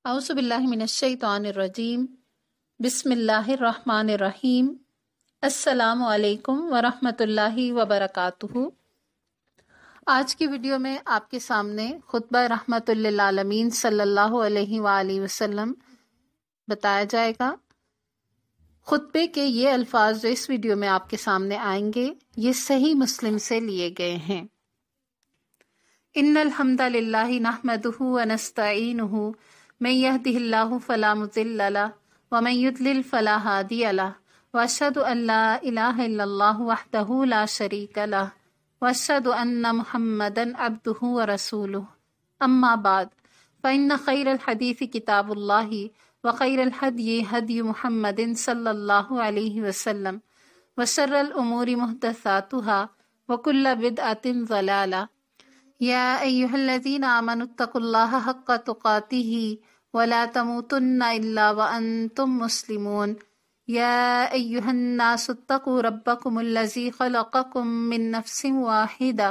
اعوذ باللہ من الشیطان الرجیم بسم اللہ الرحمن الرحیم السلام علیکم ورحمۃ اللہ وبرکاتہ۔ آج کی ویڈیو میں آپ کے سامنے خطبہ رحمت للعالمین صلی اللہ علیہ وآلہ وسلم بتایا جائے گا۔ خطبے کے یہ الفاظ جو اس ویڈیو میں آپ کے سامنے آئیں گے یہ صحیح مسلم سے لیے گئے ہیں۔ ان الحمد للہ نحمدہ ونستعینہ من یہدہ اللہ فلا مضل لہ ومن یضلل فلا ہادی لہ واشہد ان لا الہ الا اللہ وحدہ لا شریک لہ واشہد ان محمدا عبدہ ورسولہ اما بعد فإن خیر الحدیث کتاب اللہ وخیر الہدی ہدی محمد صلی اللہ علیہ وسلم وشر الامور محدثاتها وکل بدعۃ ضلالہ۔ یا ایہا الذین آمنوا اتقوا اللہ حق تقاتہ ولا تموتن الا وانتم مسلمون۔ یا ایہا الناس اتقوا ربکم الذی خلقکم من نفس واحدہ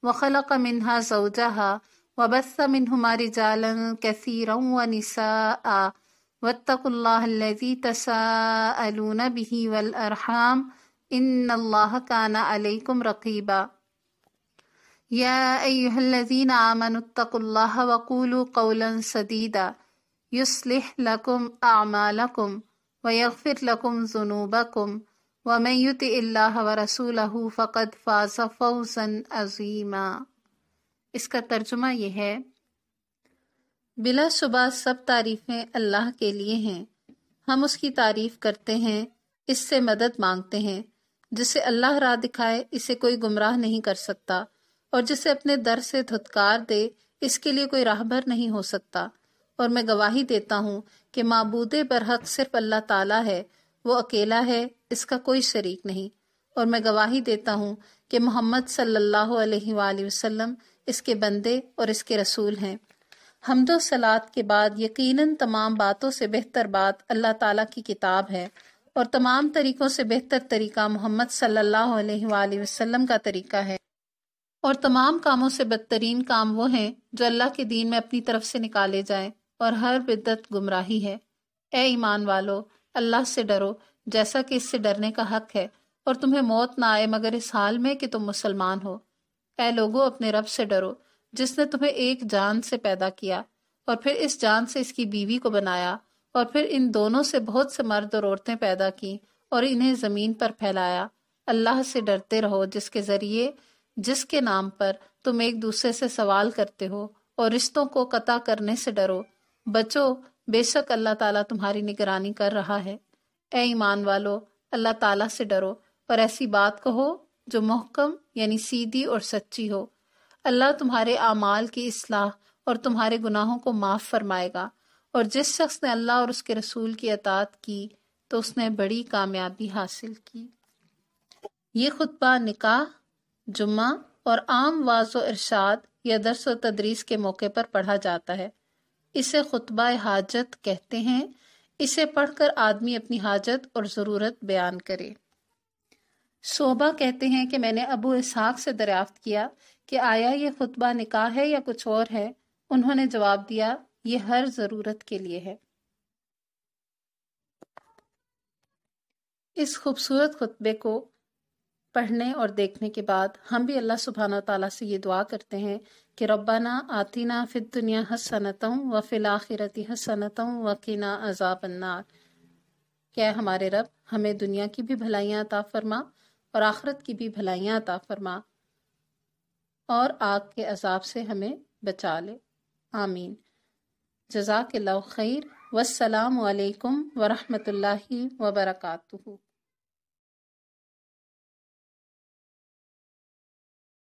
وخلق منها زوجها وبث منہما رجالا کثیرا ونساء واتقوا اللہ الذی تساءلون بہ والارحام ان اللہ کان علیکم رقیبا۔ یا ایہا الذین آمنوا اتقوا اللہ وقولوا قولا سدیدا یصلح لکم اعمالکم ویغفر لکم ذنوبکم ومن یطع اللہ ورسولہ فقد فاز فوزا عظیما۔ اس کا ترجمہ یہ ہے، بلا شبہ سب تعریفیں اللہ کے لیے ہیں، ہم اس کی تعریف کرتے ہیں، اس سے مدد مانگتے ہیں۔ جسے اللہ راہ دکھائے اسے کوئی گمراہ نہیں کر سکتا، اور جسے اپنے در سے دھتکار دے اس کے لیے کوئی راہبر نہیں ہو سکتا۔ اور میں گواہی دیتا ہوں کہ معبود برحق صرف اللہ تعالیٰ ہے، وہ اکیلا ہے، اس کا کوئی شریک نہیں۔ اور میں گواہی دیتا ہوں کہ محمد صلی اللہ علیہ وآلہ وسلم اس کے بندے اور اس کے رسول ہیں۔ حمد و صلات کے بعد یقیناً تمام باتوں سے بہتر بات اللہ تعالیٰ کی کتاب ہے، اور تمام طریقوں سے بہتر طریقہ محمد صلی اللہ علیہ وآلہ وسلم کا طریقہ ہے، اور تمام کاموں سے بدترین کام وہ ہیں جو اللہ کے دین میں اپنی طرف سے نکالے جائیں، اور ہر بدعت گمراہی ہے۔ اے ایمان والو، اللہ سے ڈرو جیسا کہ اس سے ڈرنے کا حق ہے، اور تمہیں موت نہ آئے مگر اس حال میں کہ تم مسلمان ہو۔ اے لوگو، اپنے رب سے ڈرو جس نے تمہیں ایک جان سے پیدا کیا، اور پھر اس جان سے اس کی بیوی کو بنایا، اور پھر ان دونوں سے بہت سے مرد اور عورتیں پیدا کی اور انہیں زمین پر پھیلایا۔ اللہ سے ڈرتے رہو جس کے نام پر تم ایک دوسرے سے سوال کرتے ہو، اور رشتوں کو قطع کرنے سے ڈرو۔ بچو، بے شک اللہ تعالیٰ تمہاری نگرانی کر رہا ہے۔ اے ایمان والو، اللہ تعالیٰ سے ڈرو اور ایسی بات کہو جو محکم یعنی سیدھی اور سچی ہو۔ اللہ تمہارے اعمال کی اصلاح اور تمہارے گناہوں کو معاف فرمائے گا، اور جس شخص نے اللہ اور اس کے رسول کی اطاعت کی تو اس نے بڑی کامیابی حاصل کی۔ یہ خطبہ نکاح، جمعہ اور عام وعظ و ارشاد یا درس و تدریس کے موقع پر پڑھا جاتا ہے۔ اسے خطبہ حاجت کہتے ہیں۔ اسے پڑھ کر آدمی اپنی حاجت اور ضرورت بیان کرے۔ صوبہ کہتے ہیں کہ میں نے ابو اسحاق سے دریافت کیا کہ آیا یہ خطبہ نکاح ہے یا کچھ اور ہے؟ انہوں نے جواب دیا، یہ ہر ضرورت کے لیے ہے۔ اس خوبصورت خطبے کو پڑھنے اور دیکھنے کے بعد ہم بھی اللہ سبحانہ وتعالیٰ سے یہ دعا کرتے ہیں کہ ربنا آتنا فی الدنیا حسنۃ وفی الآخرۃ حسنۃ وقنا عذاب النار۔ کہ ہمارے رب ہمیں دنیا کی بھی بھلائیاں عطا فرما اور آخرت کی بھی بھلائیاں عطا فرما، اور آگ کے عذاب سے ہمیں بچا لے، آمین۔ جزاک اللہ خیر، والسلام علیکم ورحمۃ اللہ وبرکاتہ۔